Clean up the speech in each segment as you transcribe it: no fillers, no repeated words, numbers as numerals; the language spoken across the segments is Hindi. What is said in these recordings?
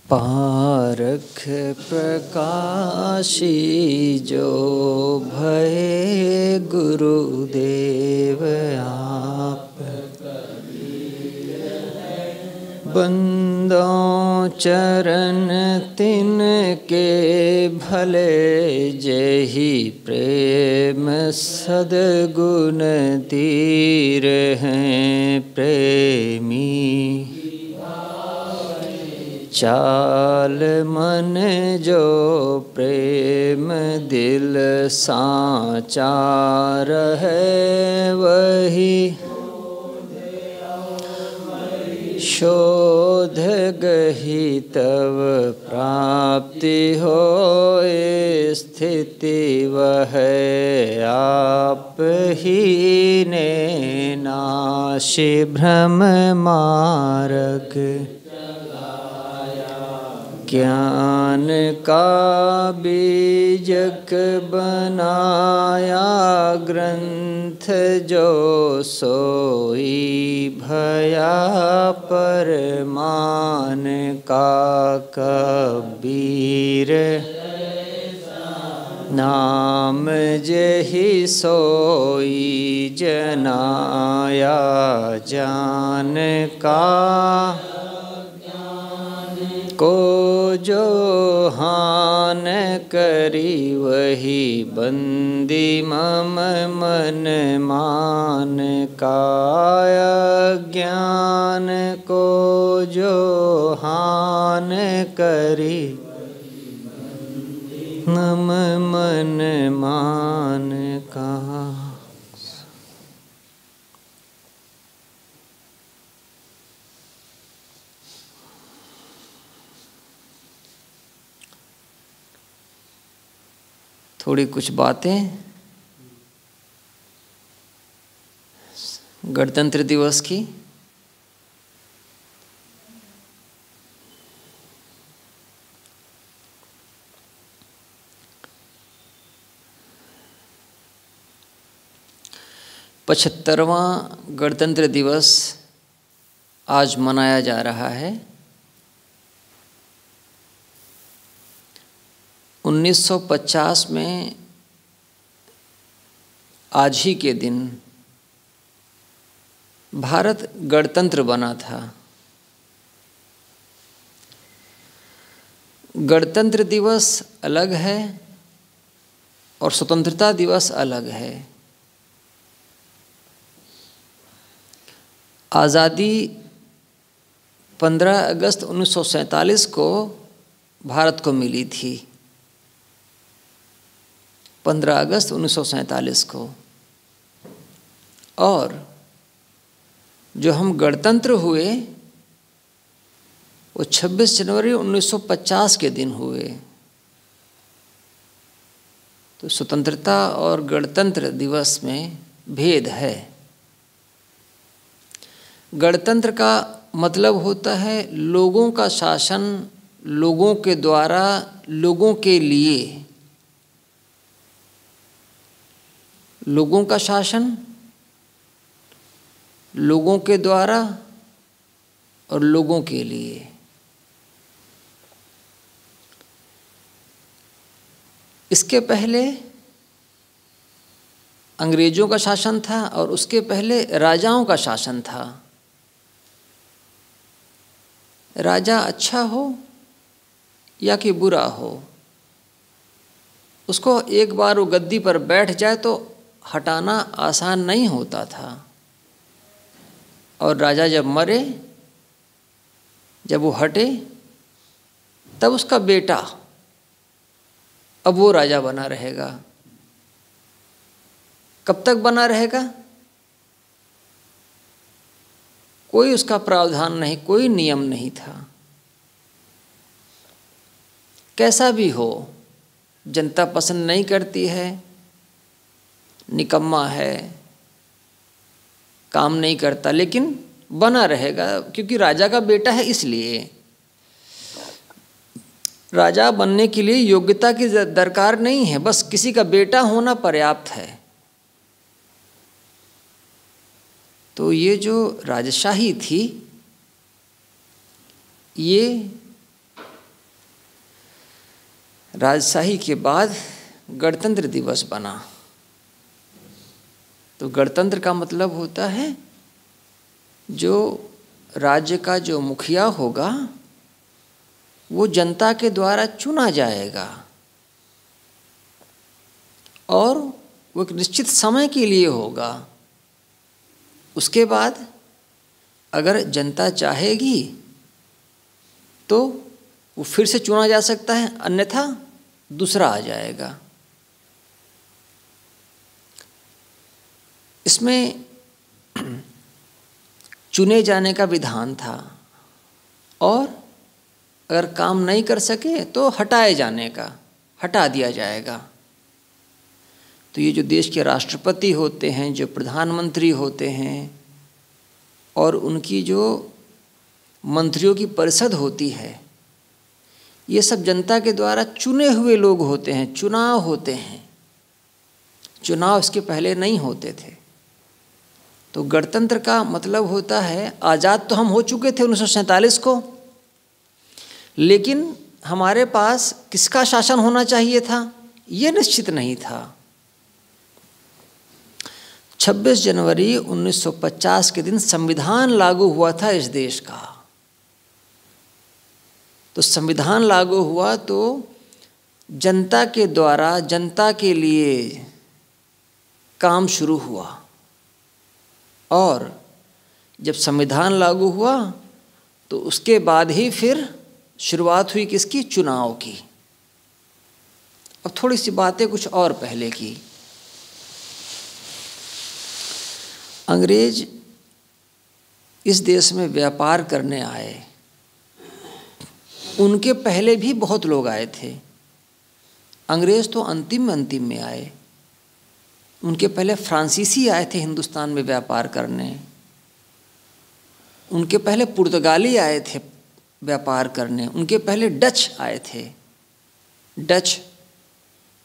पारख प्रकाशी जो भये गुरुदेव आप, बंदों चरण तिनके भले जेहि प्रेम सद्गुण तीर हैं प्रेमी। चाल मन जो प्रेम दिल साचार है वही, शोध गही तब प्राप्ति होए स्थिति वह आप ही ने नाशि भ्रम मार्ग। ज्ञान का बीजक बनाया ग्रंथ जो सोई भया परमान का कबीर। नाम जेहि सोई जनाया जान का, को जो हान करी वही बंदी मम मन मान का। ज्ञान को जो हान करी मम मन मान का। थोड़ी कुछ बातें गणतंत्र दिवस की। पचहत्तरवां गणतंत्र दिवस आज मनाया जा रहा है। 1950 में आज ही के दिन भारत गणतंत्र बना था। गणतंत्र दिवस अलग है और स्वतंत्रता दिवस अलग है। आज़ादी 15 अगस्त 1947 को भारत को मिली थी। 15 अगस्त 1947 को। और जो हम गणतंत्र हुए वो 26 जनवरी 1950 के दिन हुए। तो स्वतंत्रता और गणतंत्र दिवस में भेद है। गणतंत्र का मतलब होता है लोगों का शासन, लोगों के द्वारा, लोगों के लिए। लोगों का शासन, लोगों के द्वारा और लोगों के लिए। इसके पहले अंग्रेजों का शासन था और उसके पहले राजाओं का शासन था। राजा अच्छा हो या कि बुरा हो, उसको एक बार वो गद्दी पर बैठ जाए तो हटाना आसान नहीं होता था। और राजा जब मरे, जब वो हटे, तब उसका बेटा अब वो राजा बना रहेगा। कब तक बना रहेगा? कोई उसका प्रावधान नहीं, कोई नियम नहीं था। कैसा भी हो, जनता पसंद नहीं करती है, निकम्मा है, काम नहीं करता, लेकिन बना रहेगा क्योंकि राजा का बेटा है। इसलिए राजा बनने के लिए योग्यता की दरकार नहीं है, बस किसी का बेटा होना पर्याप्त है। तो ये जो राजशाही थी, ये राजशाही के बाद गणतंत्र दिवस बना। तो गणतंत्र का मतलब होता है जो राज्य का जो मुखिया होगा वो जनता के द्वारा चुना जाएगा और वो एक निश्चित समय के लिए होगा। उसके बाद अगर जनता चाहेगी तो वो फिर से चुना जा सकता है, अन्यथा दूसरा आ जाएगा। इसमें चुने जाने का विधान था और अगर काम नहीं कर सके तो हटाए जाने का, हटा दिया जाएगा। तो ये जो देश के राष्ट्रपति होते हैं, जो प्रधानमंत्री होते हैं और उनकी जो मंत्रियों की परिषद होती है, ये सब जनता के द्वारा चुने हुए लोग होते हैं, चुनाव होते हैं। चुनाव इसके पहले नहीं होते थे। तो गणतंत्र का मतलब होता है आज़ाद तो हम हो चुके थे 1947 को, लेकिन हमारे पास किसका शासन होना चाहिए था ये निश्चित नहीं था। 26 जनवरी 1950 के दिन संविधान लागू हुआ था इस देश का। तो संविधान लागू हुआ तो जनता के द्वारा जनता के लिए काम शुरू हुआ और जब संविधान लागू हुआ तो उसके बाद ही फिर शुरुआत हुई किसकी? चुनाव की। अब थोड़ी सी बातें कुछ और पहले की। अंग्रेज इस देश में व्यापार करने आए, उनके पहले भी बहुत लोग आए थे। अंग्रेज तो अंतिम में आए। उनके पहले फ्रांसीसी आए थे हिंदुस्तान में व्यापार करने, उनके पहले पुर्तगाली आए थे व्यापार करने, उनके पहले डच आए थे। डच,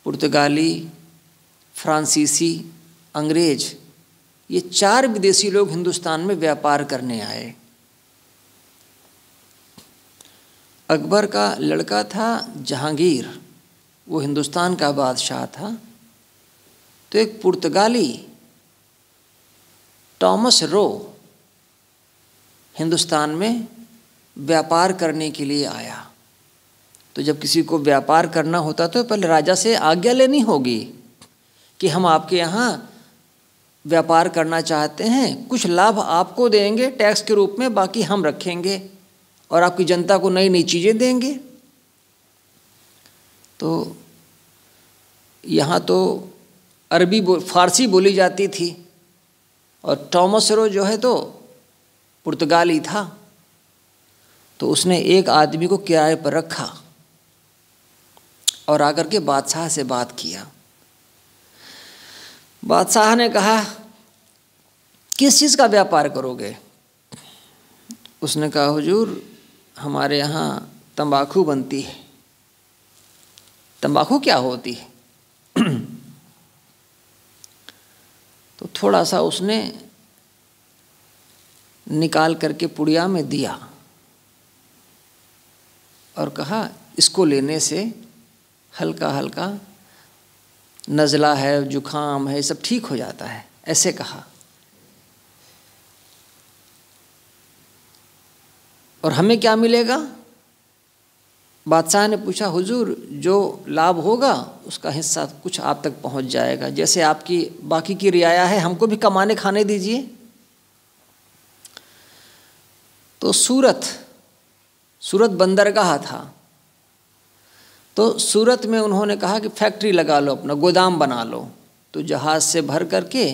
पुर्तगाली, फ्रांसीसी, अंग्रेज, ये 4 विदेशी लोग हिंदुस्तान में व्यापार करने आए। अकबर का लड़का था जहांगीर, वो हिंदुस्तान का बादशाह था। तो एक पुर्तगाली टॉमस रो हिंदुस्तान में व्यापार करने के लिए आया। तो जब किसी को व्यापार करना होता तो पहले राजा से आज्ञा लेनी होगी कि हम आपके यहाँ व्यापार करना चाहते हैं, कुछ लाभ आपको देंगे टैक्स के रूप में, बाकी हम रखेंगे और आपकी जनता को नई नई चीज़ें देंगे। तो यहाँ तो फारसी बोली जाती थी और टॉमस रो जो है तो पुर्तगाली था। तो उसने एक आदमी को किराए पर रखा और आकर के बादशाह से बात किया। बादशाह ने कहा किस चीज़ का व्यापार करोगे? उसने कहा हुजूर हमारे यहाँ तंबाकू बनती है। तंबाकू क्या होती है? तो थोड़ा सा उसने निकाल करके पुड़िया में दिया और कहा इसको लेने से हल्का हल्का नज़ला है, जुखाम है, सब ठीक हो जाता है, ऐसे कहा। और हमें क्या मिलेगा? बादशाह ने पूछा हुजूर जो लाभ होगा उसका हिस्सा कुछ आप तक पहुंच जाएगा, जैसे आपकी बाकी की रियाया है, हमको भी कमाने खाने दीजिए। तो सूरत बंदरगाह था। तो सूरत में उन्होंने कहा कि फैक्ट्री लगा लो, अपना गोदाम बना लो। तो जहाज़ से भर करके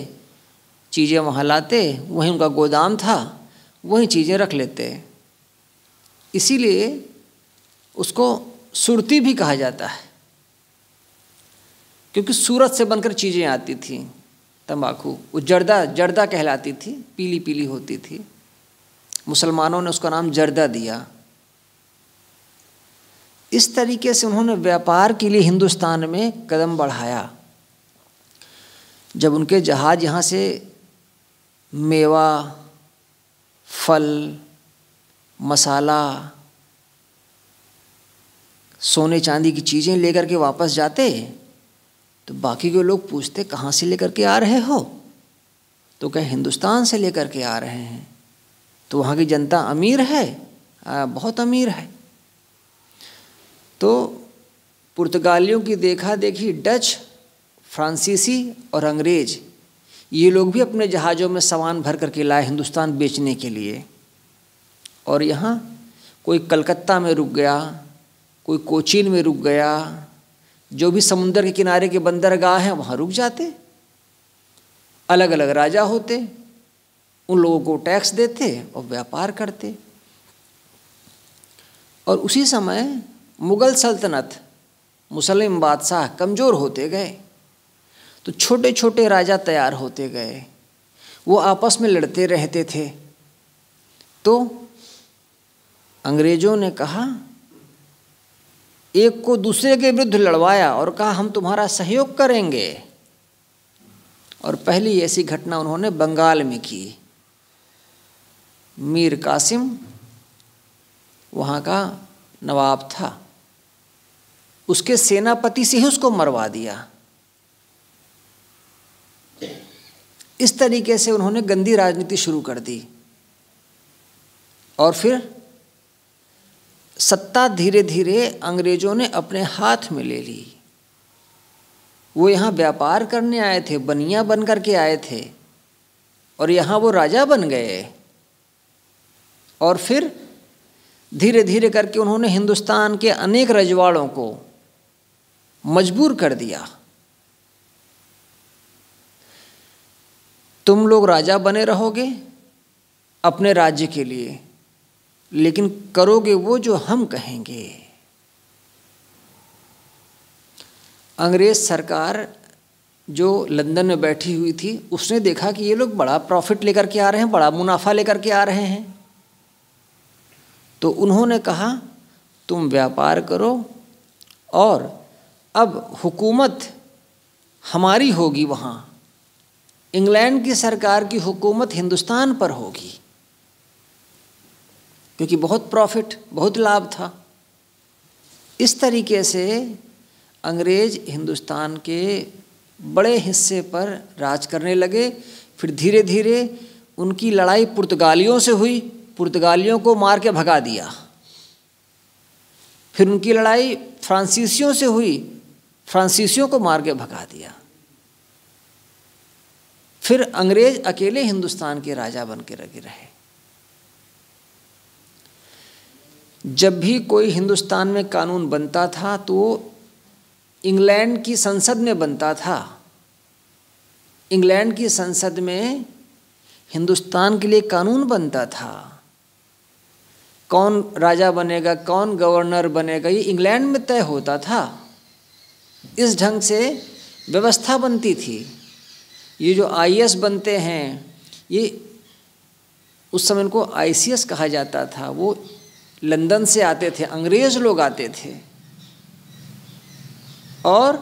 चीज़ें वहाँ लाते, वहीं उनका गोदाम था, वहीं चीज़ें रख लेते। इसीलिए उसको सुरती भी कहा जाता है, क्योंकि सूरत से बनकर चीज़ें आती थी। तंबाकू वो जर्दा कहलाती थी, पीली पीली होती थी। मुसलमानों ने उसका नाम जर्दा दिया। इस तरीके से उन्होंने व्यापार के लिए हिंदुस्तान में कदम बढ़ाया। जब उनके जहाज यहाँ से मेवा, फल, मसाला, सोने चांदी की चीज़ें लेकर के वापस जाते तो बाकी के लोग पूछते कहाँ से लेकर के आ रहे हो, तो कहे हिंदुस्तान से लेकर के आ रहे हैं। तो वहाँ की जनता अमीर है, बहुत अमीर है। तो पुर्तगालियों की देखा देखी डच, फ्रांसीसी और अंग्रेज ये लोग भी अपने जहाज़ों में सामान भर करके लाए हिंदुस्तान बेचने के लिए। और यहाँ कोई कलकत्ता में रुक गया, कोई कोचीन में रुक गया, जो भी समुंदर के किनारे के बंदरगाह हैं वहाँ रुक जाते। अलग अलग राजा होते, उन लोगों को टैक्स देते और व्यापार करते। और उसी समय मुग़ल सल्तनत, मुस्लिम बादशाह कमज़ोर होते गए, तो छोटे छोटे राजा तैयार होते गए, वो आपस में लड़ते रहते थे। तो अंग्रेज़ों ने कहा, एक को दूसरे के विरुद्ध लड़वाया और कहा हम तुम्हारा सहयोग करेंगे। और पहली ऐसी घटना उन्होंने बंगाल में की। मीर कासिम वहाँ का नवाब था, उसके सेनापति से ही उसको मरवा दिया। इस तरीके से उन्होंने गंदी राजनीति शुरू कर दी। और फिर सत्ता धीरे धीरे अंग्रेज़ों ने अपने हाथ में ले ली। वो यहाँ व्यापार करने आए थे, बनिया बन कर के आए थे, और यहाँ वो राजा बन गए। और फिर धीरे धीरे करके उन्होंने हिंदुस्तान के अनेक रजवाड़ों को मजबूर कर दिया, तुम लोग राजा बने रहोगे अपने राज्य के लिए, लेकिन करोगे वो जो हम कहेंगे। अंग्रेज सरकार जो लंदन में बैठी हुई थी, उसने देखा कि ये लोग बड़ा प्रॉफिट लेकर के आ रहे हैं, बड़ा मुनाफा लेकर के आ रहे हैं। तो उन्होंने कहा तुम व्यापार करो और अब हुकूमत हमारी होगी, वहाँ इंग्लैंड की सरकार की हुकूमत हिंदुस्तान पर होगी, क्योंकि बहुत प्रॉफिट, बहुत लाभ था। इस तरीके से अंग्रेज हिंदुस्तान के बड़े हिस्से पर राज करने लगे। फिर धीरे धीरे उनकी लड़ाई पुर्तगालियों से हुई, पुर्तगालियों को मार के भगा दिया। फिर उनकी लड़ाई फ्रांसीसियों से हुई, फ्रांसीसियों को मार के भगा दिया। फिर अंग्रेज अकेले हिंदुस्तान के राजा बन के रहे। जब भी कोई हिंदुस्तान में कानून बनता था तो इंग्लैंड की संसद में बनता था। इंग्लैंड की संसद में हिंदुस्तान के लिए कानून बनता था। कौन राजा बनेगा, कौन गवर्नर बनेगा, ये इंग्लैंड में तय होता था। इस ढंग से व्यवस्था बनती थी। ये जो आईएएस बनते हैं, ये उस समय इनको आईसीएस कहा जाता था, वो लंदन से आते थे, अंग्रेज लोग आते थे। और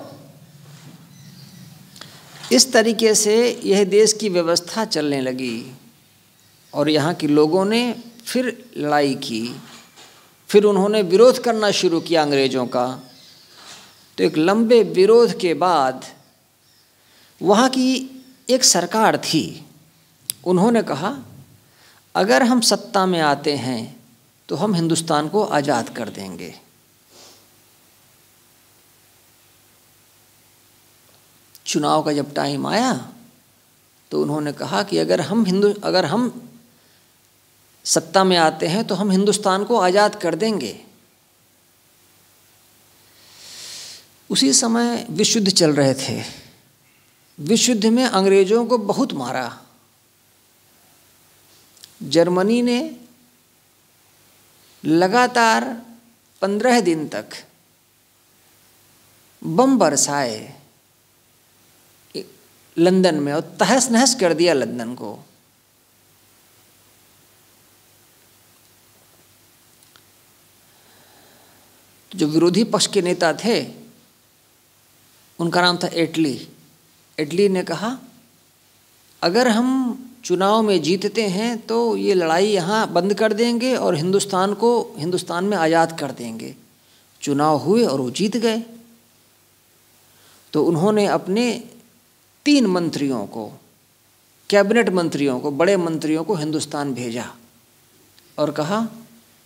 इस तरीके से यह देश की व्यवस्था चलने लगी। और यहाँ के लोगों ने फिर लड़ाई की, फिर उन्होंने विरोध करना शुरू किया अंग्रेज़ों का। तो एक लंबे विरोध के बाद वहाँ की एक सरकार थी, उन्होंने कहा अगर हम सत्ता में आते हैं तो हम हिंदुस्तान को आज़ाद कर देंगे। चुनाव का जब टाइम आया तो उन्होंने कहा कि अगर हम सत्ता में आते हैं तो हम हिंदुस्तान को आज़ाद कर देंगे। उसी समय विश्व युद्ध चल रहे थे। विश्व युद्ध में अंग्रेज़ों को बहुत मारा। जर्मनी ने लगातार 15 दिन तक बम बरसाए लंदन में और तहस नहस कर दिया लंदन को। तो जो विरोधी पक्ष के नेता थे उनका नाम था एटली। एटली ने कहा अगर हम चुनाव में जीतते हैं तो ये लड़ाई यहाँ बंद कर देंगे और हिंदुस्तान में आज़ाद कर देंगे। चुनाव हुए और वो जीत गए। तो उन्होंने अपने 3 मंत्रियों को, कैबिनेट मंत्रियों को, बड़े मंत्रियों को हिंदुस्तान भेजा और कहा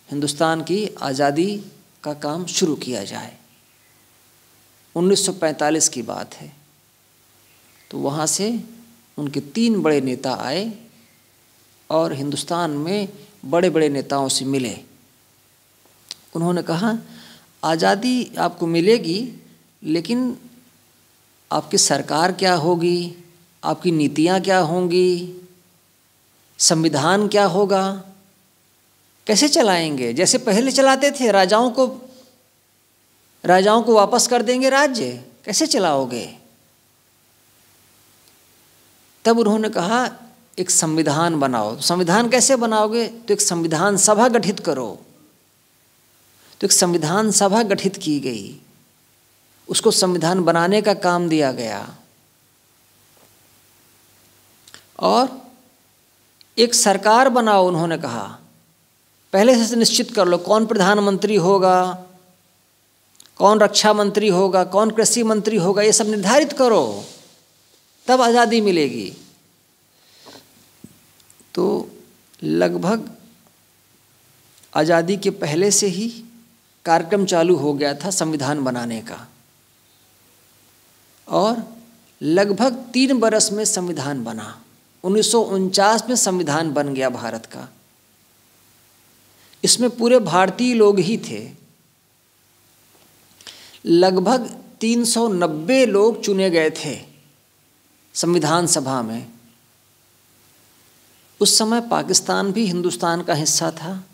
हिंदुस्तान की आज़ादी का काम शुरू किया जाए। 1945 की बात है। तो वहाँ से उनके 3 बड़े नेता आए और हिंदुस्तान में बड़े बड़े नेताओं से मिले। उन्होंने कहा आज़ादी आपको मिलेगी, लेकिन आपकी सरकार क्या होगी, आपकी नीतियाँ क्या होंगी, संविधान क्या होगा, कैसे चलाएंगे? जैसे पहले चलाते थे, राजाओं को वापस कर देंगे राज्य, कैसे चलाओगे? तब उन्होंने कहा एक संविधान बनाओ। संविधान कैसे बनाओगे? तो एक संविधान सभा गठित करो। तो एक संविधान सभा गठित की गई, उसको संविधान बनाने का काम दिया गया और एक सरकार बनाओ। उन्होंने कहा पहले से निश्चित कर लो कौन प्रधानमंत्री होगा, कौन रक्षा मंत्री होगा, कौन कृषि मंत्री होगा, ये सब निर्धारित करो, तब आज़ादी मिलेगी। तो लगभग आज़ादी के पहले से ही कार्यक्रम चालू हो गया था संविधान बनाने का और लगभग 3 बरस में संविधान बना। 1949 में संविधान बन गया भारत का। इसमें पूरे भारतीय लोग ही थे। लगभग 390 लोग चुने गए थे संविधान सभा में। उस समय पाकिस्तान भी हिंदुस्तान का हिस्सा था,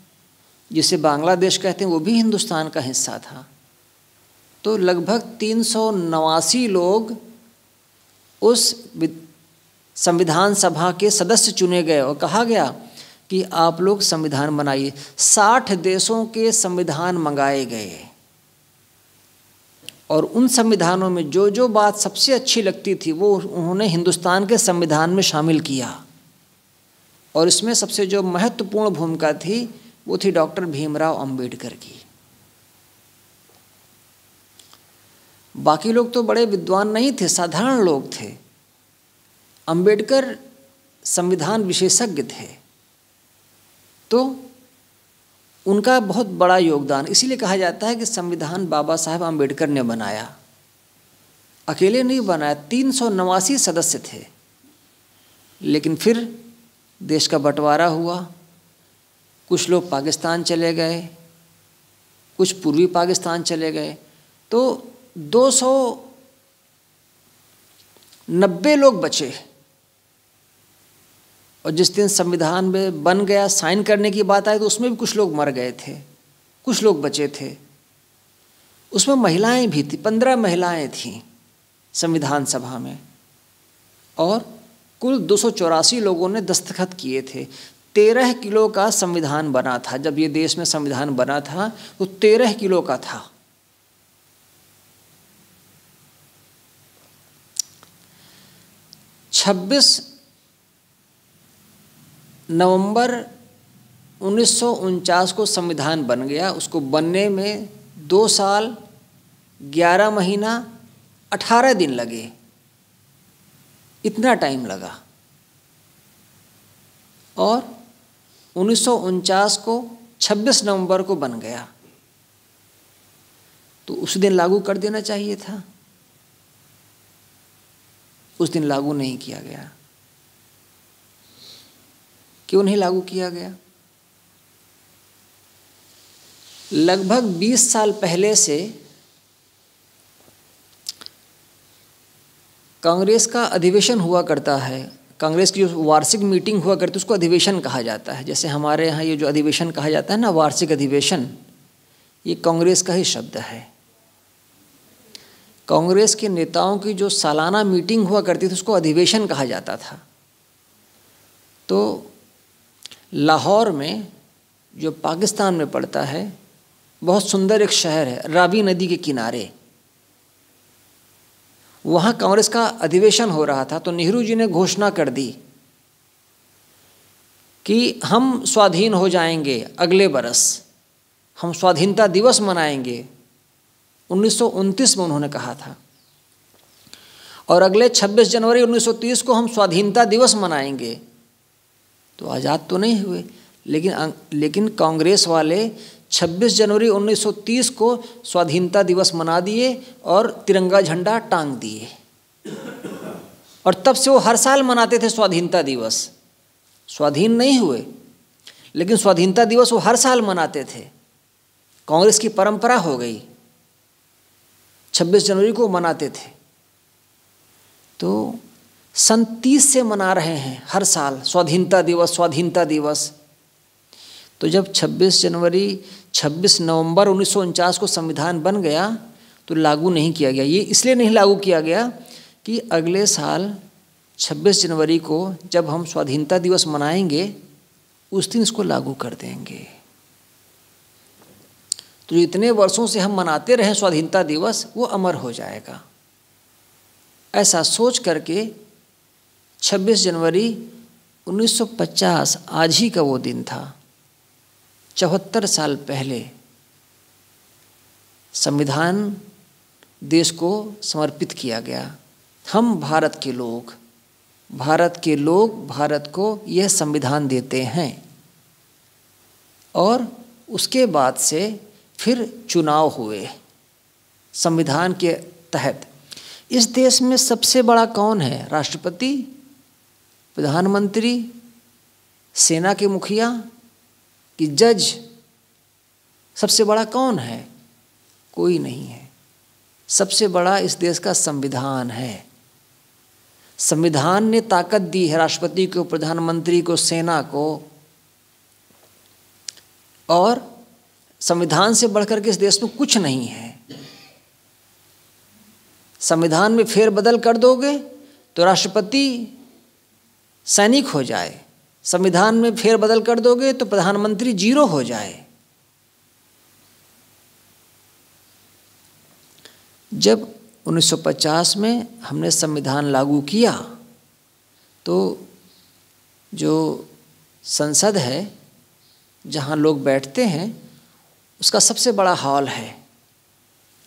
जिसे बांग्लादेश कहते हैं वो भी हिंदुस्तान का हिस्सा था। तो लगभग 389 लोग उस संविधान सभा के सदस्य चुने गए और कहा गया कि आप लोग संविधान बनाइए। 60 देशों के संविधान मंगाए गए और उन संविधानों में जो जो बात सबसे अच्छी लगती थी वो उन्होंने हिंदुस्तान के संविधान में शामिल किया। और इसमें सबसे जो महत्वपूर्ण भूमिका थी वो थी डॉक्टर भीमराव अंबेडकर की। बाकी लोग तो बड़े विद्वान नहीं थे, साधारण लोग थे। अंबेडकर संविधान विशेषज्ञ थे, तो उनका बहुत बड़ा योगदान, इसीलिए कहा जाता है कि संविधान बाबा साहेब अंबेडकर ने बनाया, अकेले नहीं बनाया। 389 सदस्य थे। लेकिन फिर देश का बंटवारा हुआ, कुछ लोग पाकिस्तान चले गए, कुछ पूर्वी पाकिस्तान चले गए, तो 290 लोग बचे। और जिस दिन संविधान में बन गया, साइन करने की बात आई, तो उसमें भी कुछ लोग मर गए थे, कुछ लोग बचे थे। उसमें महिलाएं भी थी, 15 महिलाएं थीं संविधान सभा में और कुल 284 लोगों ने दस्तखत किए थे। 13 किलो का संविधान बना था। जब ये देश में संविधान बना था तो 13 किलो का था। नवंबर 1949 को संविधान बन गया। उसको बनने में 2 साल 11 महीना 18 दिन लगे, इतना टाइम लगा। और 1949 को 26 नवंबर को बन गया, तो उस दिन लागू कर देना चाहिए था। उस दिन लागू नहीं किया गया। क्यों नहीं लागू किया गया? लगभग 20 साल पहले से कांग्रेस का अधिवेशन हुआ करता है। कांग्रेस की जो वार्षिक मीटिंग हुआ करती है उसको अधिवेशन कहा जाता है। जैसे हमारे यहाँ ये जो अधिवेशन कहा जाता है ना, वार्षिक अधिवेशन, ये कांग्रेस का ही शब्द है। कांग्रेस के नेताओं की जो सालाना मीटिंग हुआ करती थी उसको अधिवेशन कहा जाता था। तो लाहौर में, जो पाकिस्तान में पड़ता है, बहुत सुंदर एक शहर है, रावी नदी के किनारे, वहाँ कांग्रेस का अधिवेशन हो रहा था। तो नेहरू जी ने घोषणा कर दी कि हम स्वाधीन हो जाएंगे, अगले बरस हम स्वाधीनता दिवस मनाएंगे 1929 में उन्होंने कहा था। और अगले 26 जनवरी 1930 को हम स्वाधीनता दिवस मनाएंगे। तो आज़ाद तो नहीं हुए, लेकिन कांग्रेस वाले 26 जनवरी 1930 को स्वाधीनता दिवस मना दिए और तिरंगा झंडा टांग दिए। और तब से वो हर साल मनाते थे स्वाधीनता दिवस। स्वाधीन नहीं हुए, लेकिन स्वाधीनता दिवस वो हर साल मनाते थे। कांग्रेस की परंपरा हो गई, 26 जनवरी को मनाते थे। तो सन 30 से मना रहे हैं हर साल स्वाधीनता दिवस, स्वाधीनता दिवस। तो जब 26 नवंबर 1949 को संविधान बन गया तो लागू नहीं किया गया। ये इसलिए नहीं लागू किया गया कि अगले साल 26 जनवरी को जब हम स्वाधीनता दिवस मनाएंगे उस दिन इसको लागू कर देंगे। तो इतने वर्षों से हम मनाते रहे स्वाधीनता दिवस, वो अमर हो जाएगा। ऐसा सोच करके 26 जनवरी 1950 आज ही का वो दिन था। 74 साल पहले संविधान देश को समर्पित किया गया। हम भारत के लोग भारत को यह संविधान देते हैं। और उसके बाद से फिर चुनाव हुए संविधान के तहत। इस देश में सबसे बड़ा कौन है? राष्ट्रपति, प्रधानमंत्री, सेना के मुखिया कि जज? सबसे बड़ा कौन है? कोई नहीं है। सबसे बड़ा इस देश का संविधान है। संविधान ने ताकत दी है राष्ट्रपति को, प्रधानमंत्री को, सेना को। और संविधान से बढ़कर के इस देश में कुछ नहीं है। संविधान में फेरबदल कर दोगे तो राष्ट्रपति सैनिक हो जाए, संविधान में फेरबदल कर दोगे तो प्रधानमंत्री जीरो हो जाए। जब 1950 में हमने संविधान लागू किया तो जो संसद है जहाँ लोग बैठते हैं उसका सबसे बड़ा हॉल है,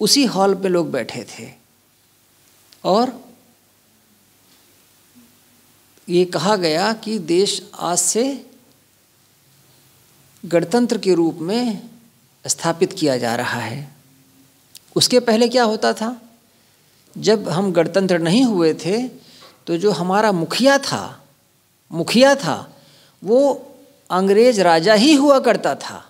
उसी हॉल पे लोग बैठे थे। और ये कहा गया कि देश आज से गणतंत्र के रूप में स्थापित किया जा रहा है। उसके पहले क्या होता था? जब हम गणतंत्र नहीं हुए थे तो जो हमारा मुखिया था वो अंग्रेज राजा ही हुआ करता था।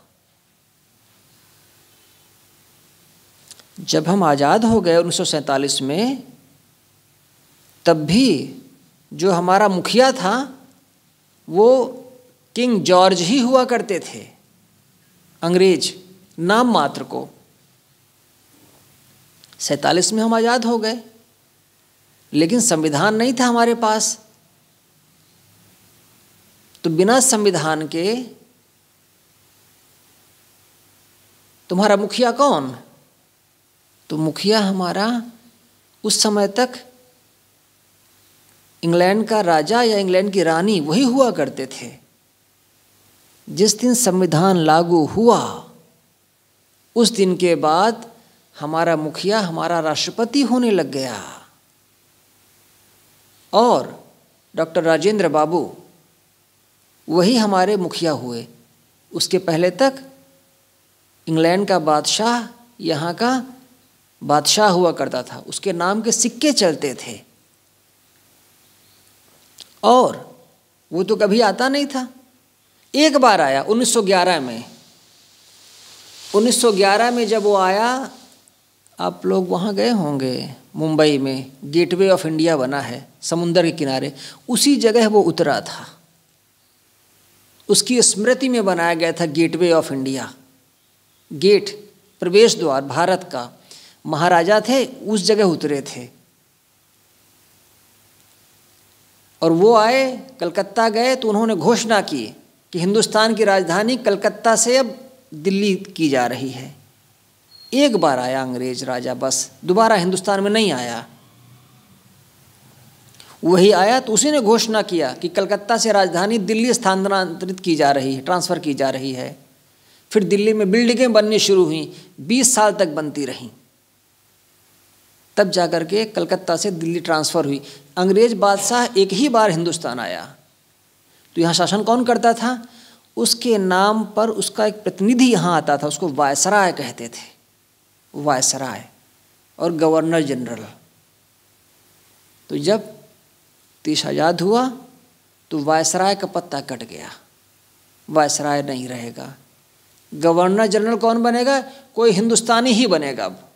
जब हम आज़ाद हो गए 1947 में, तब भी जो हमारा मुखिया था वो किंग जॉर्ज ही हुआ करते थे, अंग्रेज नाम मात्र को। 47 में हम आज़ाद हो गए, लेकिन संविधान नहीं था हमारे पास। तो बिना संविधान के तुम्हारा मुखिया कौन? तो मुखिया हमारा उस समय तक इंग्लैंड का राजा या इंग्लैंड की रानी वही हुआ करते थे। जिस दिन संविधान लागू हुआ उस दिन के बाद हमारा मुखिया हमारा राष्ट्रपति होने लग गया। और डॉक्टर राजेंद्र बाबू वही हमारे मुखिया हुए। उसके पहले तक इंग्लैंड का बादशाह यहाँ का बादशाह हुआ करता था, उसके नाम के सिक्के चलते थे। और वो तो कभी आता नहीं था। एक बार आया 1911 में। 1911 में जब वो आया, आप लोग वहाँ गए होंगे, मुंबई में गेटवे ऑफ इंडिया बना है समुंदर के किनारे, उसी जगह वो उतरा था। उसकी स्मृति में बनाया गया था गेटवे ऑफ इंडिया। गेट, प्रवेश द्वार भारत का। महाराजा थे, उस जगह उतरे थे। और वो आए, कलकत्ता गए तो उन्होंने घोषणा की कि हिंदुस्तान की राजधानी कलकत्ता से अब दिल्ली की जा रही है। एक बार आया अंग्रेज राजा, बस, दोबारा हिंदुस्तान में नहीं आया। वही आया तो उसी ने घोषणा किया कि कलकत्ता से राजधानी दिल्ली स्थानांतरित की जा रही है, ट्रांसफ़र की जा रही है। फिर दिल्ली में बिल्डिंगें बननी शुरू हुई, 20 साल तक बनती रहीं। तब जाकर के कलकत्ता से दिल्ली ट्रांसफ़र हुई। अंग्रेज बादशाह एक ही बार हिंदुस्तान आया तो यहाँ शासन कौन करता था? उसके नाम पर उसका एक प्रतिनिधि यहाँ आता था, उसको वायसराय कहते थे, वायसराय और गवर्नर जनरल। तो जब देश आज़ाद हुआ तो वायसराय का पत्ता कट गया, वायसराय नहीं रहेगा। गवर्नर जनरल कौन बनेगा? कोई हिंदुस्तानी ही बनेगा अब।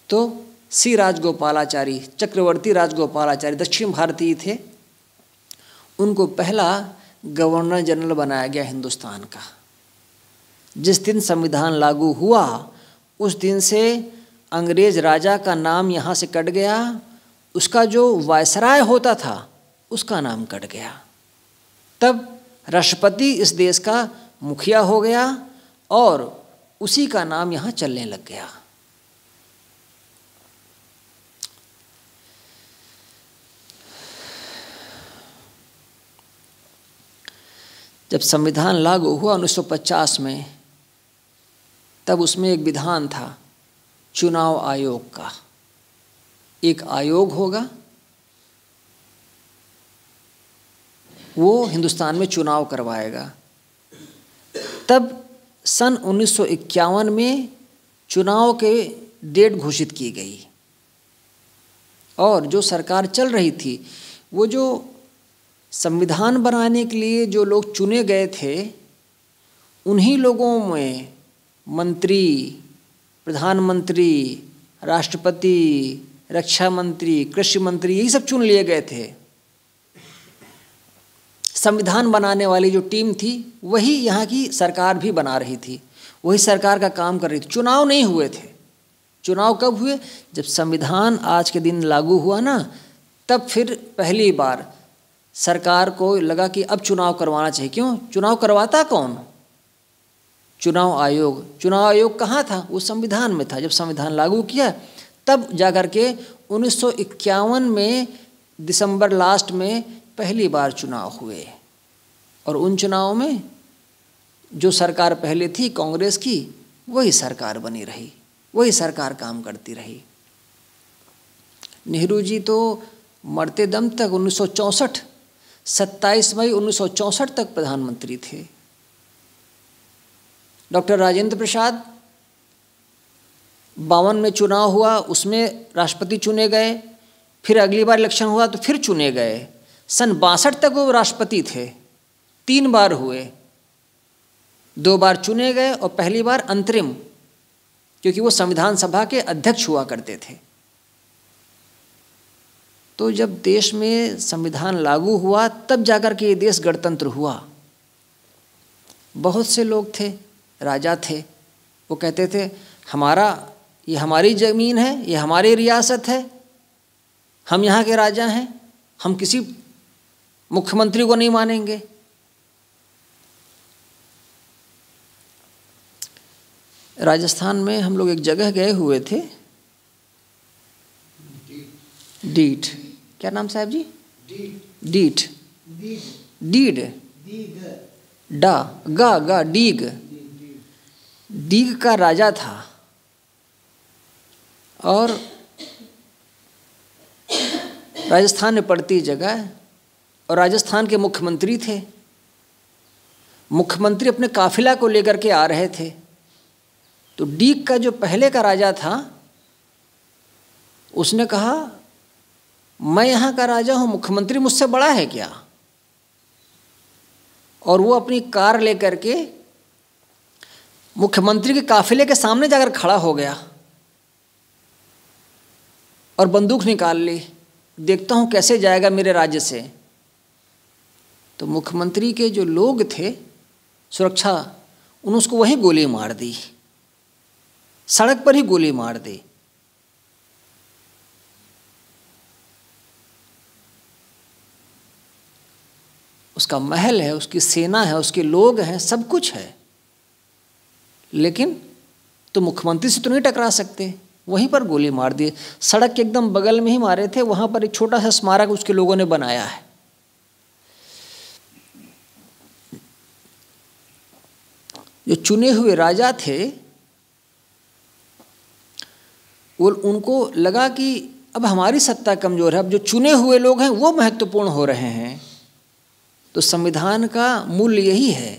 तो सी राजगोपालाचारी, चक्रवर्ती राजगोपालाचारी दक्षिण भारतीय थे, उनको पहला गवर्नर जनरल बनाया गया हिंदुस्तान का। जिस दिन संविधान लागू हुआ उस दिन से अंग्रेज राजा का नाम यहाँ से कट गया, उसका जो वायसराय होता था उसका नाम कट गया। तब राष्ट्रपति इस देश का मुखिया हो गया और उसी का नाम यहाँ चलने लग गया। जब संविधान लागू हुआ 1950 में, तब उसमें एक विधान था चुनाव आयोग का। एक आयोग होगा, वो हिंदुस्तान में चुनाव करवाएगा। तब सन 1951 में चुनाव के डेट घोषित की गई और जो सरकार चल रही थी, वो जो संविधान बनाने के लिए जो लोग चुने गए थे, उन्हीं लोगों में मंत्री, प्रधानमंत्री, राष्ट्रपति, रक्षा मंत्री, कृषि मंत्री, यही सब चुन लिए गए थे। संविधान बनाने वाली जो टीम थी वही यहाँ की सरकार भी बना रही थी, वही सरकार का काम कर रही थी। चुनाव नहीं हुए थे। चुनाव कब हुए? जब संविधान आज के दिन लागू हुआ ना, तब फिर पहली बार सरकार को लगा कि अब चुनाव करवाना चाहिए। क्यों? चुनाव करवाता कौन? चुनाव आयोग। चुनाव आयोग कहाँ था? वो संविधान में था। जब संविधान लागू किया तब जाकर के 1951 में दिसंबर लास्ट में पहली बार चुनाव हुए और उन चुनाव में जो सरकार पहले थी कांग्रेस की, वही सरकार बनी रही, वही सरकार काम करती रही। नेहरू जी तो मरते दम तक 1964 27 मई 1964 तक प्रधानमंत्री थे। डॉक्टर राजेंद्र प्रसाद 52 में चुनाव हुआ, उसमें राष्ट्रपति चुने गए, फिर अगली बार इलेक्शन हुआ तो फिर चुने गए। सन 62 तक वो राष्ट्रपति थे, 3 बार हुए, 2 बार चुने गए और पहली बार अंतरिम, क्योंकि वो संविधान सभा के अध्यक्ष हुआ करते थे। तो जब देश में संविधान लागू हुआ तब जाकर के ये देश गणतंत्र हुआ। बहुत से लोग थे, राजा थे, वो कहते थे ये हमारी ज़मीन है, ये हमारी रियासत है, हम यहाँ के राजा हैं, हम किसी मुख्यमंत्री को नहीं मानेंगे। राजस्थान में हम लोग एक जगह गए हुए थे, डीठ, क्या नाम साहब जी? डीठ, डीड, डा गा गा डीग, डीग का राजा था और राजस्थान में पड़ती जगह, और राजस्थान के मुख्यमंत्री थे। मुख्यमंत्री अपने काफिला को लेकर के आ रहे थे, तो डीग का जो पहले का राजा था उसने कहा, मैं यहाँ का राजा हूँ, मुख्यमंत्री मुझसे बड़ा है क्या? और वो अपनी कार लेकर के मुख्यमंत्री के काफिले के सामने जाकर खड़ा हो गया और बंदूक निकाल ली, देखता हूँ कैसे जाएगा मेरे राज्य से। तो मुख्यमंत्री के जो लोग थे सुरक्षा, उन्होंने उसको वहीं गोली मार दी, सड़क पर ही गोली मार दी। उसका महल है, उसकी सेना है, उसके लोग हैं, सब कुछ है, लेकिन तो मुख्यमंत्री से तो नहीं टकरा सकते, वहीं पर गोली मार दी। सड़क के एकदम बगल में ही मारे थे, वहाँ पर एक छोटा सा स्मारक उसके लोगों ने बनाया है। जो चुने हुए राजा थे उनको लगा कि अब हमारी सत्ता कमज़ोर है, अब जो चुने हुए लोग हैं वो महत्वपूर्ण हो रहे हैं। तो संविधान का मूल्य यही है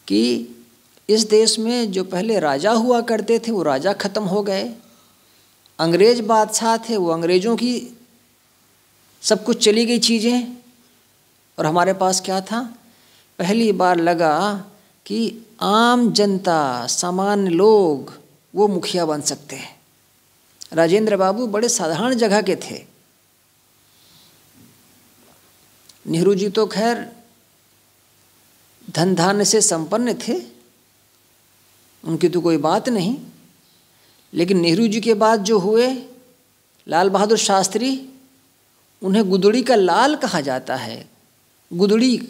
कि इस देश में जो पहले राजा हुआ करते थे वो राजा खत्म हो गए, अंग्रेज बादशाह थे वो अंग्रेज़ों की सब कुछ चली गई चीज़ें, और हमारे पास क्या था, पहली बार लगा कि आम जनता, सामान्य लोग वो मुखिया बन सकते हैं। राजेंद्र बाबू बड़े साधारण जगह के थे। नेहरू जी तो खैर धन धान्य से संपन्न थे, उनकी तो कोई बात नहीं, लेकिन नेहरू जी के बाद जो हुए लाल बहादुर शास्त्री, उन्हें गुदड़ी का लाल कहा जाता है। गुदड़ी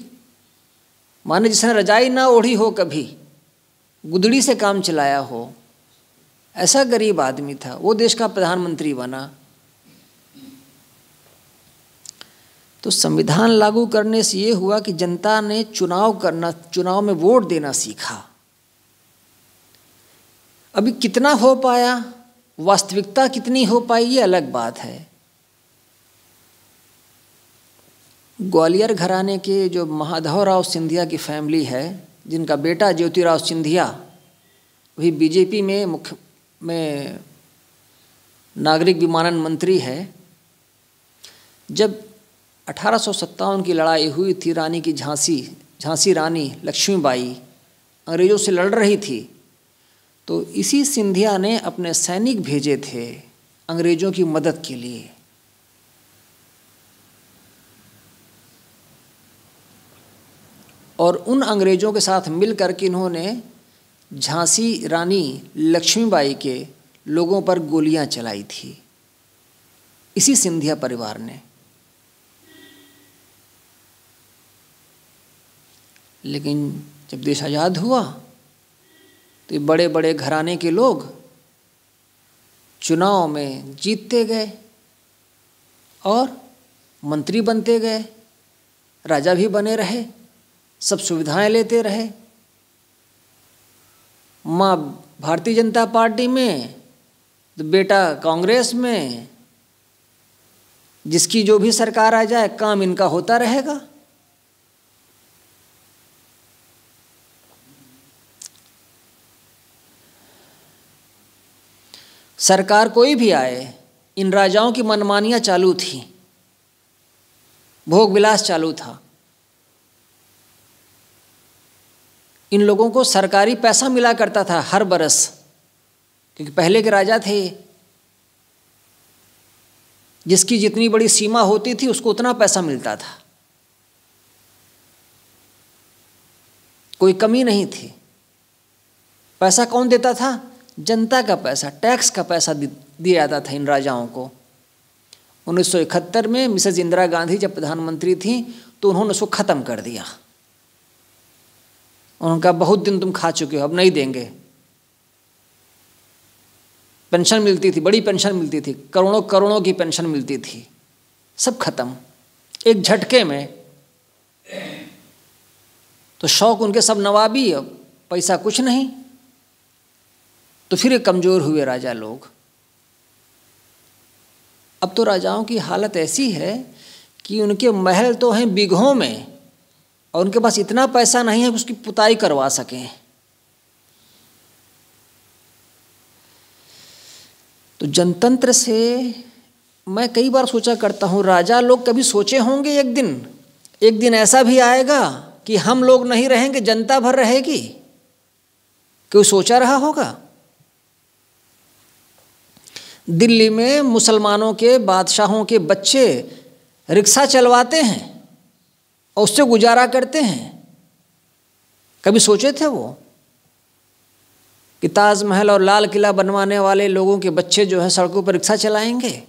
माने जिसने रजाई ना ओढ़ी हो, कभी गुदड़ी से काम चलाया हो, ऐसा गरीब आदमी था, वो देश का प्रधानमंत्री बना। तो संविधान लागू करने से ये हुआ कि जनता ने चुनाव में वोट देना सीखा। अभी कितना हो पाया, वास्तविकता कितनी हो पाई, ये अलग बात है। ग्वालियर घराने के जो माधवराव सिंधिया की फैमिली है, जिनका बेटा ज्योतिराव सिंधिया वही बीजेपी में नागरिक विमानन मंत्री है। जब 1857 की लड़ाई हुई थी, रानी की झांसी रानी लक्ष्मीबाई अंग्रेज़ों से लड़ रही थी, तो इसी सिंधिया ने अपने सैनिक भेजे थे अंग्रेज़ों की मदद के लिए। और उन अंग्रेज़ों के साथ मिल करके इन्होंने झांसी रानी लक्ष्मीबाई के लोगों पर गोलियां चलाई थी, इसी सिंधिया परिवार ने। लेकिन जब देश आज़ाद हुआ तो ये बड़े बड़े घराने के लोग चुनाव में जीतते गए और मंत्री बनते गए, राजा भी बने रहे, सब सुविधाएं लेते रहे। माँ भारतीय जनता पार्टी में तो बेटा कांग्रेस में, जिसकी जो भी सरकार आ जाए काम इनका होता रहेगा। सरकार कोई भी आए, इन राजाओं की मनमानियां चालू थी, भोग विलास चालू था। इन लोगों को सरकारी पैसा मिला करता था हर बरस, क्योंकि पहले के राजा थे, जिसकी जितनी बड़ी सीमा होती थी उसको उतना पैसा मिलता था, कोई कमी नहीं थी। पैसा कौन देता था? जनता का पैसा, टैक्स का पैसा दिया जाता था इन राजाओं को। 1971 में मिसेज इंदिरा गांधी जब प्रधानमंत्री थी तो उन्होंने उसको ख़त्म कर दिया। उनका बहुत दिन तुम खा चुके हो, अब नहीं देंगे। पेंशन मिलती थी, बड़ी पेंशन मिलती थी, करोड़ों करोड़ों की पेंशन मिलती थी, सब खत्म एक झटके में। तो शौक उनके सब नवाबी, अब पैसा कुछ नहीं। तो फिर कमज़ोर हुए राजा लोग। अब तो राजाओं की हालत ऐसी है कि उनके महल तो हैं बीघों में और उनके पास इतना पैसा नहीं है कि उसकी पुताई करवा सकें। तो जनतंत्र से मैं कई बार सोचा करता हूँ, राजा लोग कभी सोचे होंगे एक दिन ऐसा भी आएगा कि हम लोग नहीं रहेंगे, जनता भर रहेगी? कोई सोचा रहा होगा? दिल्ली में मुसलमानों के बादशाहों के बच्चे रिक्शा चलवाते हैं और उससे गुजारा करते हैं। कभी सोचे थे वो कि ताजमहल और लाल किला बनवाने वाले लोगों के बच्चे जो हैं सड़कों पर रिक्शा चलाएंगे?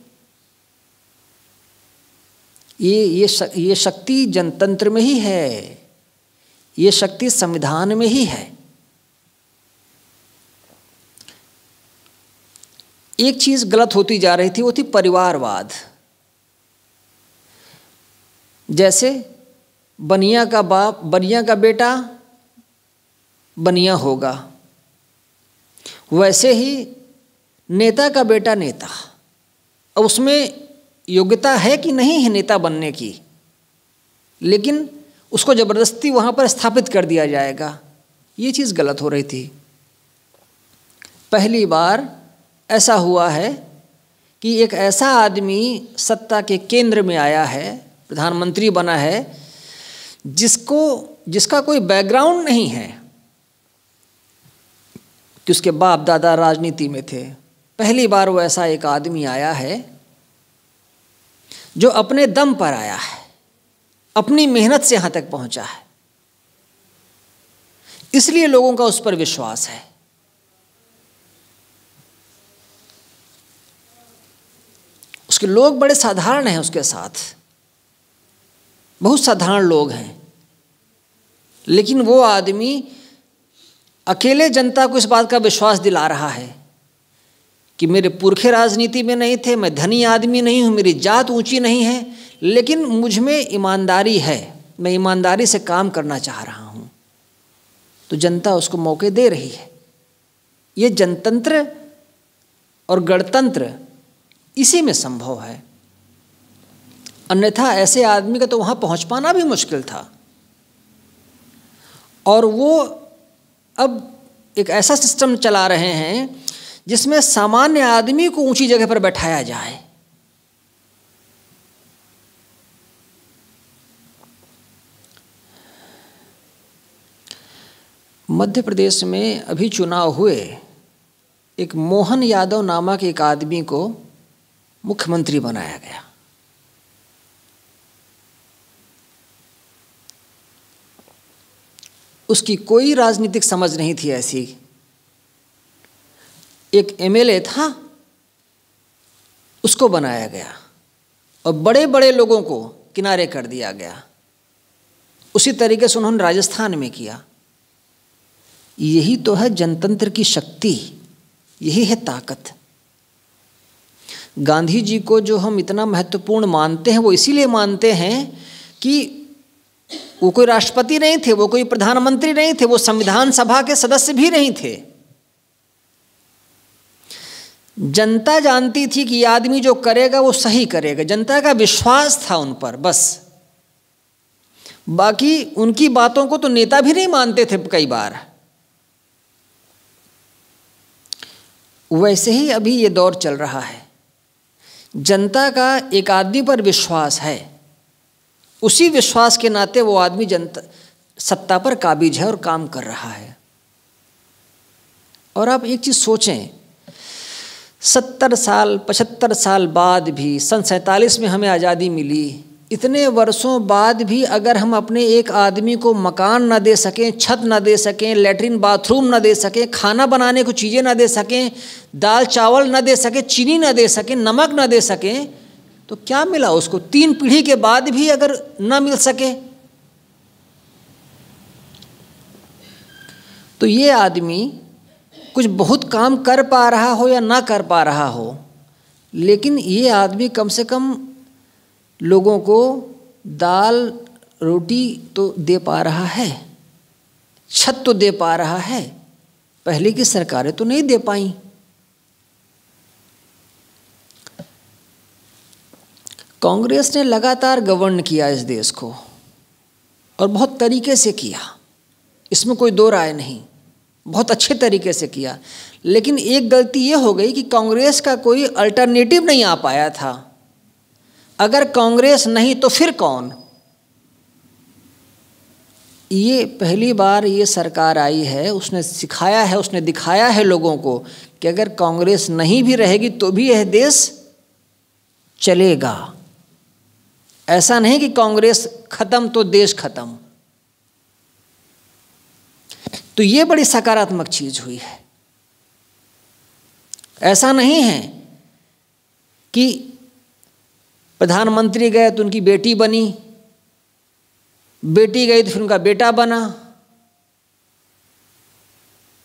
ये शक्ति जनतंत्र में ही है, ये शक्ति संविधान में ही है। एक चीज़ गलत होती जा रही थी, वो थी परिवारवाद। जैसे बनिया का बाप, बनिया का बेटा बनिया होगा, वैसे ही नेता का बेटा नेता, अब उसमें योग्यता है कि नहीं है नेता बनने की, लेकिन उसको ज़बरदस्ती वहाँ पर स्थापित कर दिया जाएगा, ये चीज़ गलत हो रही थी। पहली बार ऐसा हुआ है कि एक ऐसा आदमी सत्ता के केंद्र में आया है, प्रधानमंत्री बना है, जिसका कोई बैकग्राउंड नहीं है कि उसके बाप दादा राजनीति में थे। पहली बार वो ऐसा एक आदमी आया है जो अपने दम पर आया है, अपनी मेहनत से यहाँ तक पहुँचा है, इसलिए लोगों का उस पर विश्वास है। उसके लोग बड़े साधारण हैं, उसके साथ बहुत साधारण लोग हैं, लेकिन वो आदमी अकेले जनता को इस बात का विश्वास दिला रहा है कि मेरे पुरखे राजनीति में नहीं थे, मैं धनी आदमी नहीं हूँ, मेरी जात ऊंची नहीं है, लेकिन मुझ में ईमानदारी है, मैं ईमानदारी से काम करना चाह रहा हूँ, तो जनता उसको मौके दे रही है। ये जनतंत्र और गणतंत्र इसी में संभव है, अन्यथा ऐसे आदमी का तो वहाँ पहुँच पाना भी मुश्किल था। और वो अब एक ऐसा सिस्टम चला रहे हैं जिसमें सामान्य आदमी को ऊंची जगह पर बैठाया जाए। मध्य प्रदेश में अभी चुनाव हुए, एक मोहन यादव नामक एक आदमी को मुख्यमंत्री बनाया गया। उसकी कोई राजनीतिक समझ नहीं थी ऐसी। एक एमएलए था, उसको बनाया गया और बड़े बड़े लोगों को किनारे कर दिया गया। उसी तरीके से उन्होंने राजस्थान में किया। यही तो है जनतंत्र की शक्ति, यही है ताकत। गांधी जी को जो हम इतना महत्वपूर्ण मानते हैं, वो इसीलिए मानते हैं कि वो कोई राष्ट्रपति नहीं थे, वो कोई प्रधानमंत्री नहीं थे, वो संविधान सभा के सदस्य भी नहीं थे। जनता जानती थी कि ये आदमी जो करेगा वो सही करेगा, जनता का विश्वास था उन पर, बस। बाकी उनकी बातों को तो नेता भी नहीं मानते थे कई बार। वैसे ही अभी ये दौर चल रहा है। जनता का एक आदमी पर विश्वास है, उसी विश्वास के नाते वो आदमी जनता सत्ता पर काबिज है और काम कर रहा है। और आप एक चीज़ सोचें, 70 साल 75 साल बाद भी, सन 47 में हमें आज़ादी मिली, इतने वर्षों बाद भी अगर हम अपने एक आदमी को मकान न दे सकें, छत न दे सकें, लेटरिन बाथरूम न दे सकें, खाना बनाने को चीज़ें न दे सकें, दाल चावल न दे सकें, चीनी न दे सकें, नमक न दे सकें, तो क्या मिला उसको? 3 पीढ़ी के बाद भी अगर न मिल सके, तो ये आदमी कुछ बहुत काम कर पा रहा हो या ना कर पा रहा हो, लेकिन ये आदमी कम से कम लोगों को दाल रोटी तो दे पा रहा है, छत तो दे पा रहा है। पहले की सरकारें तो नहीं दे पाई। कांग्रेस ने लगातार गवर्न किया इस देश को, और बहुत तरीके से किया, इसमें कोई दो राय नहीं, बहुत अच्छे तरीके से किया। लेकिन एक गलती ये हो गई कि कांग्रेस का कोई अल्टरनेटिव नहीं आ पाया था। अगर कांग्रेस नहीं तो फिर कौन? ये पहली बार ये सरकार आई है, उसने सिखाया है, उसने दिखाया है लोगों को कि अगर कांग्रेस नहीं भी रहेगी तो भी यह देश चलेगा। ऐसा नहीं कि कांग्रेस खत्म तो देश खत्म। तो ये बड़ी सकारात्मक चीज हुई है। ऐसा नहीं है कि प्रधानमंत्री गए तो उनकी बेटी बनी, बेटी गई तो फिर उनका बेटा बना,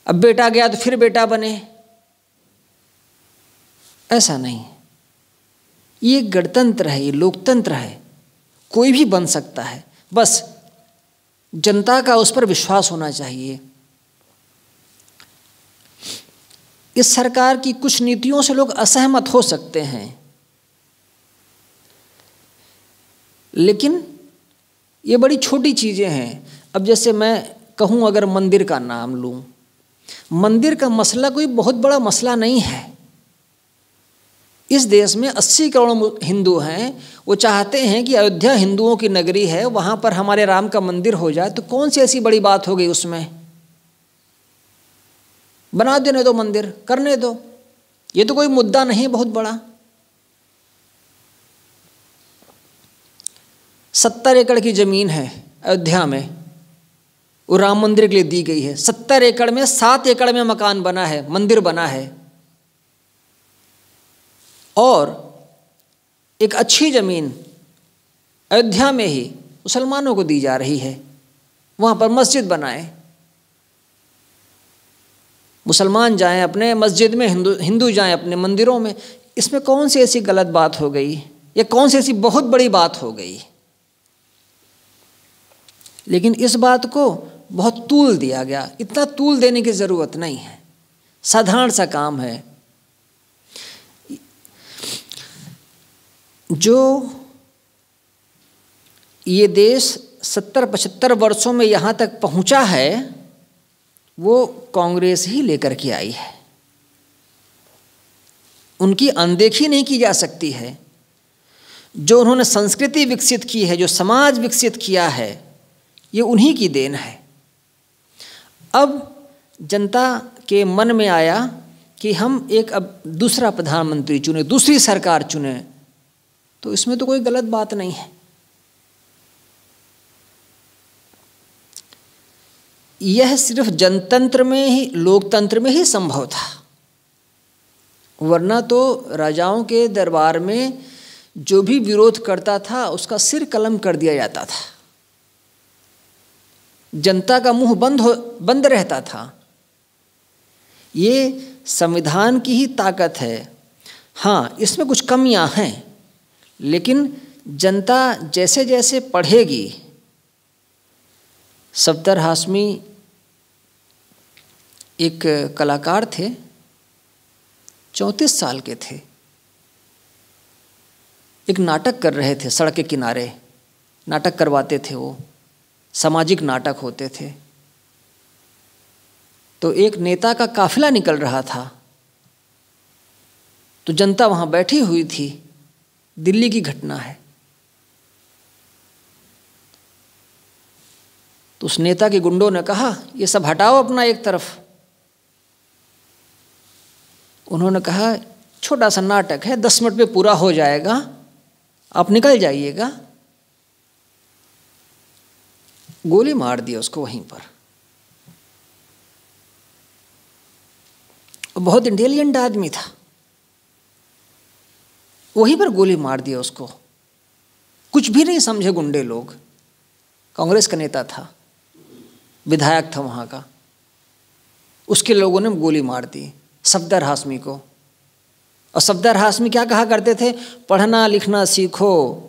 अब बेटा गया तो फिर बेटा बने। ऐसा नहीं, ये गणतंत्र है, ये लोकतंत्र है, कोई भी बन सकता है, बस जनता का उस पर विश्वास होना चाहिए। इस सरकार की कुछ नीतियों से लोग असहमत हो सकते हैं, लेकिन ये बड़ी छोटी चीज़ें हैं। अब जैसे मैं कहूँ अगर मंदिर का नाम लूँ, मंदिर का मसला कोई बहुत बड़ा मसला नहीं है। इस देश में 80 करोड़ हिंदू हैं, वो चाहते हैं कि अयोध्या हिंदुओं की नगरी है, वहाँ पर हमारे राम का मंदिर हो जाए, तो कौन सी ऐसी बड़ी बात हो गई उसमें? बना देने दो मंदिर, करने दो, ये तो कोई मुद्दा नहीं बहुत बड़ा। 70 एकड़ की ज़मीन है अयोध्या में, वो राम मंदिर के लिए दी गई है। 70 एकड़ में 7 एकड़ में मकान बना है, मंदिर बना है, और एक अच्छी ज़मीन अयोध्या में ही मुसलमानों को दी जा रही है, वहाँ पर मस्जिद बनाए, मुसलमान जाएं अपने मस्जिद में, हिंदू जाएं अपने मंदिरों में। इसमें कौन सी ऐसी गलत बात हो गई या कौन सी ऐसी बहुत बड़ी बात हो गई? लेकिन इस बात को बहुत तूल दिया गया। इतना तूल देने की ज़रूरत नहीं है, साधारण सा काम है। जो ये देश 70-75 वर्षों में यहाँ तक पहुँचा है, वो कांग्रेस ही लेकर के आई है। उनकी अनदेखी नहीं की जा सकती है। जो उन्होंने संस्कृति विकसित की है, जो समाज विकसित किया है, ये उन्हीं की देन है। अब जनता के मन में आया कि हम एक अब दूसरा प्रधानमंत्री चुने, दूसरी सरकार चुने, तो इसमें तो कोई गलत बात नहीं है। यह सिर्फ जनतंत्र में ही, लोकतंत्र में ही संभव था, वरना तो राजाओं के दरबार में जो भी विरोध करता था उसका सिर कलम कर दिया जाता था, जनता का मुंह बंद रहता था। ये संविधान की ही ताकत है। हाँ, इसमें कुछ कमियां हैं, लेकिन जनता जैसे जैसे पढ़ेगी। सफदर हाशमी एक कलाकार थे, 34 साल के थे, एक नाटक कर रहे थे, सड़क के किनारे नाटक करवाते थे, वो सामाजिक नाटक होते थे। तो एक नेता का काफिला निकल रहा था, तो जनता वहाँ बैठी हुई थी। दिल्ली की घटना है। तो उस नेता के गुंडों ने कहा, ये सब हटाओ अपना एक तरफ। उन्होंने कहा, छोटा सा नाटक है, 10 मिनट में पूरा हो जाएगा, आप निकल जाइएगा। गोली मार दी उसको वहीं पर। बहुत इंटेलिजेंट आदमी था, वहीं पर गोली मार दिया उसको। कुछ भी नहीं समझे गुंडे लोग। कांग्रेस का नेता था, विधायक था वहाँ का, उसके लोगों ने गोली मार दी सफदर हाशमी को। और सफदर हाशमी क्या कहा करते थे? पढ़ना लिखना सीखो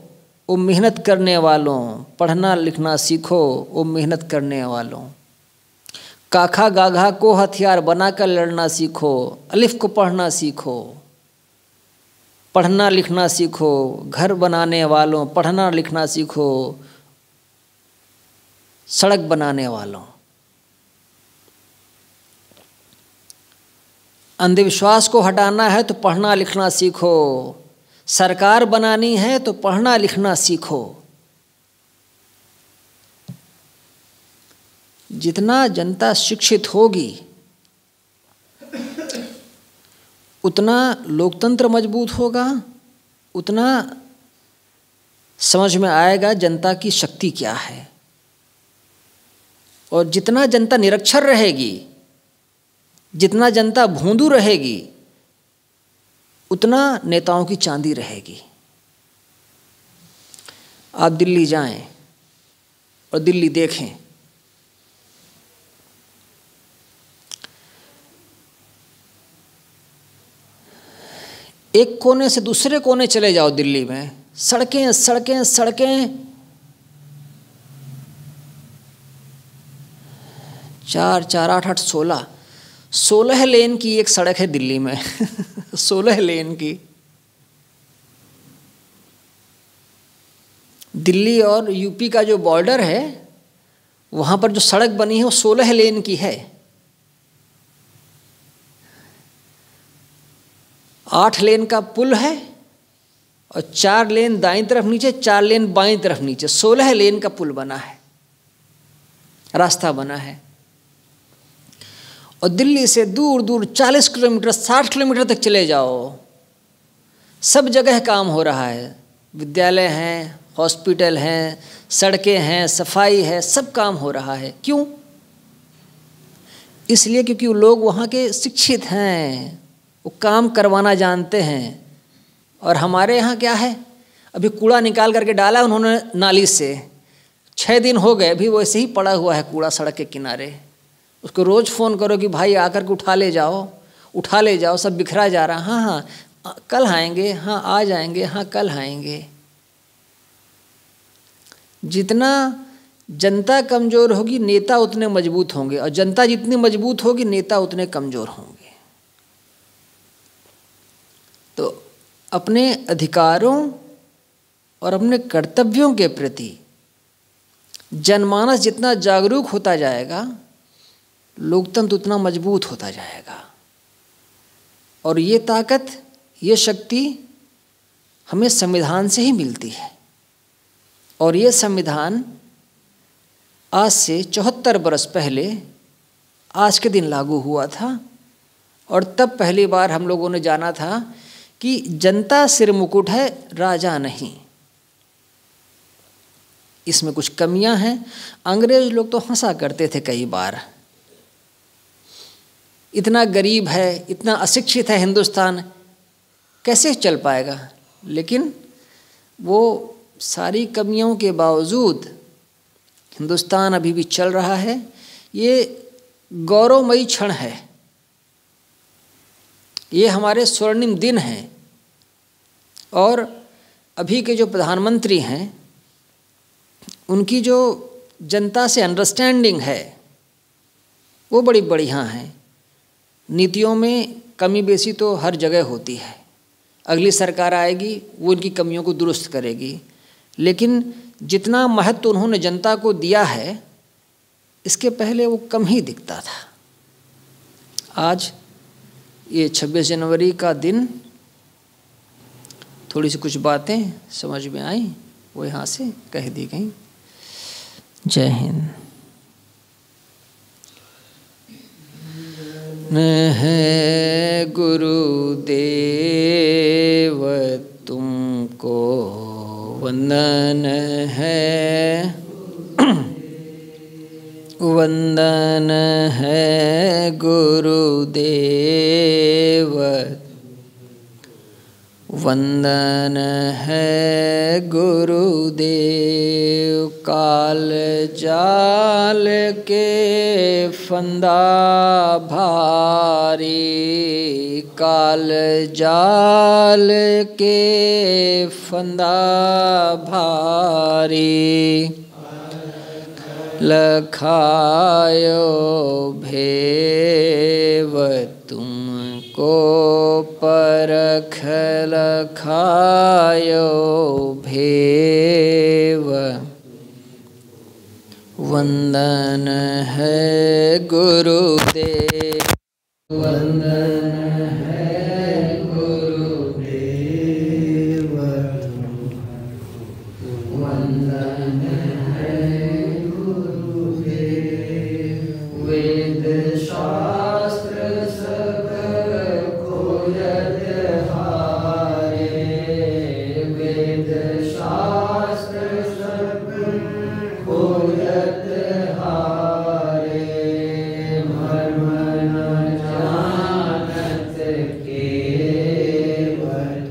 वो मेहनत करने वालों, पढ़ना लिखना सीखो वो मेहनत करने वालों। काखा गाघा को हथियार बनाकर लड़ना सीखो, अलिफ को पढ़ना सीखो। पढ़ना लिखना सीखो घर बनाने वालों, पढ़ना लिखना सीखो सड़क बनाने वालों। अंधविश्वास को हटाना है तो पढ़ना लिखना सीखो, सरकार बनानी है तो पढ़ना लिखना सीखो। जितना जनता शिक्षित होगी उतना लोकतंत्र मजबूत होगा, उतना समझ में आएगा जनता की शक्ति क्या है। और जितना जनता निरक्षर रहेगी, जितना जनता भोंदू रहेगी, उतना नेताओं की चांदी रहेगी। आप दिल्ली जाएं और दिल्ली देखें, एक कोने से दूसरे कोने चले जाओ दिल्ली में, सड़कें सड़कें सड़कें, 4, 4, 8, 8, 16 16 लेन की एक सड़क है दिल्ली में 16 लेन की। दिल्ली और यूपी का जो बॉर्डर है वहाँ पर जो सड़क बनी है वो 16 लेन की है। 8 लेन का पुल है और 4 लेन दाईं तरफ नीचे, 4 लेन बाईं तरफ नीचे, 16 लेन का पुल बना है, रास्ता बना है। और दिल्ली से दूर दूर 40 किलोमीटर 60 किलोमीटर तक चले जाओ, सब जगह काम हो रहा है। विद्यालय हैं, हॉस्पिटल हैं, सड़कें हैं, सफाई है, सब काम हो रहा है। क्यों? इसलिए क्योंकि वो लोग वहाँ के शिक्षित हैं, वो काम करवाना जानते हैं। और हमारे यहाँ क्या है, अभी कूड़ा निकाल करके डाला उन्होंने नाली से, 6 दिन हो गए, अभी वैसे ही पड़ा हुआ है कूड़ा सड़क के किनारे। उसको रोज़ फ़ोन करो कि भाई आकर के उठा ले जाओ, उठा ले जाओ, सब बिखरा जा रहा। हाँ हाँ कल आएंगे, हाँ आज आएंगे, हाँ कल आएंगे। जितना जनता कमज़ोर होगी नेता उतने मजबूत होंगे, और जनता जितनी मजबूत होगी नेता उतने कमज़ोर होंगे। तो अपने अधिकारों और अपने कर्तव्यों के प्रति जनमानस जितना जागरूक होता जाएगा, लोकतंत्र उतना मजबूत होता जाएगा। और ये ताकत, ये शक्ति हमें संविधान से ही मिलती है। और ये संविधान आज से 74 बरस पहले आज के दिन लागू हुआ था। और तब पहली बार हम लोगों ने जाना था कि जनता सिर मुकुट है, राजा नहीं। इसमें कुछ कमियां हैं। अंग्रेज लोग तो हंसा करते थे कई बार, इतना गरीब है, इतना अशिक्षित है हिंदुस्तान, कैसे चल पाएगा। लेकिन वो सारी कमियों के बावजूद हिंदुस्तान अभी भी चल रहा है। ये गौरवमयी क्षण है, ये हमारे स्वर्णिम दिन हैं। और अभी के जो प्रधानमंत्री हैं उनकी जो जनता से अंडरस्टैंडिंग है वो बड़ी बढ़िया है। नीतियों में कमी बेसी तो हर जगह होती है, अगली सरकार आएगी वो इनकी कमियों को दुरुस्त करेगी। लेकिन जितना महत्व उन्होंने जनता को दिया है इसके पहले वो कम ही दिखता था। आज ये 26 जनवरी का दिन थोड़ी सी कुछ बातें समझ में आई, वो यहाँ से कह दी गई। जय हिंद। है गुरुदेव तुमको वंदन है, वंदन है गुरुदेव, वंदन है गुरुदेव। काल जाल के फंदा भारी, काल जाल के फंदा भारी, लखायो भेव तुमको परख, लखायो भेव। वंदन है गुरुदेव, वंदन है गुरुदेव, वंदन है गुरुदेव। वेद शास्त्र सब खोजत हारे, वेद शास्त्र सब खोजत हारे। मर्म न जानत केवल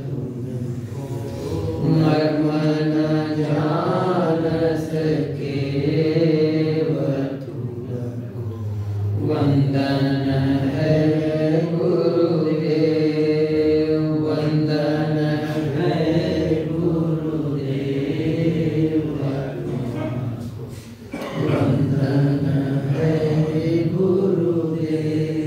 तुमको, मर्म न जानत केवल तुमको। वंदन है गुरुदेव, वंदन है गुरुदेव, वंदन है गुरुदेव।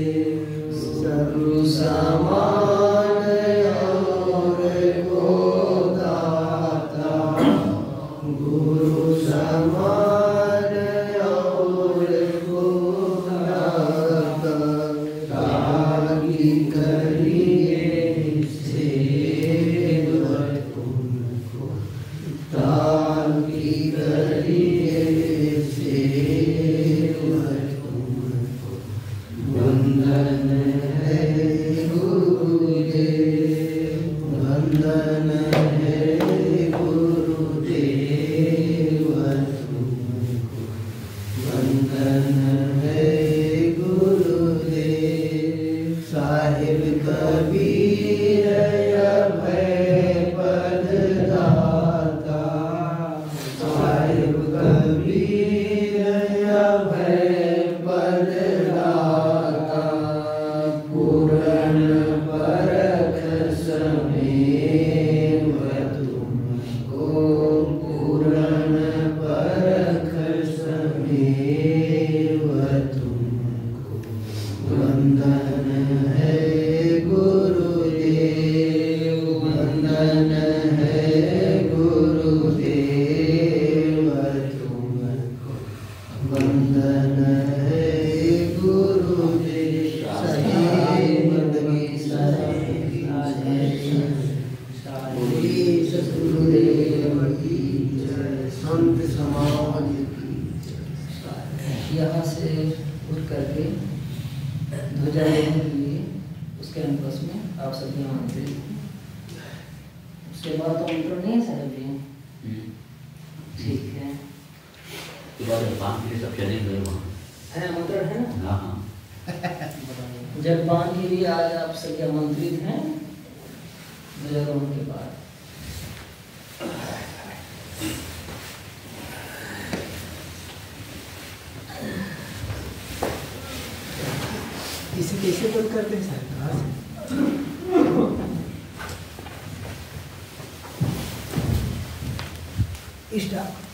उठ करके ध्वजा लेने के लिए उस कैंपस में आप सभी आमंत्रित हैं। उसके बाद तो आमंत्रण नहीं है साहब जी? ठीक है। जलपान के लिए सब चले गए वहाँ है, आमंत्रण है ना? हाँ हाँ। जलपान के लिए आज आप सभी आमंत्रित हैं ध्वजारोहण के बाद। इसे कैसे बंद करते हैं सर? कहाँ से? स्टार्ट।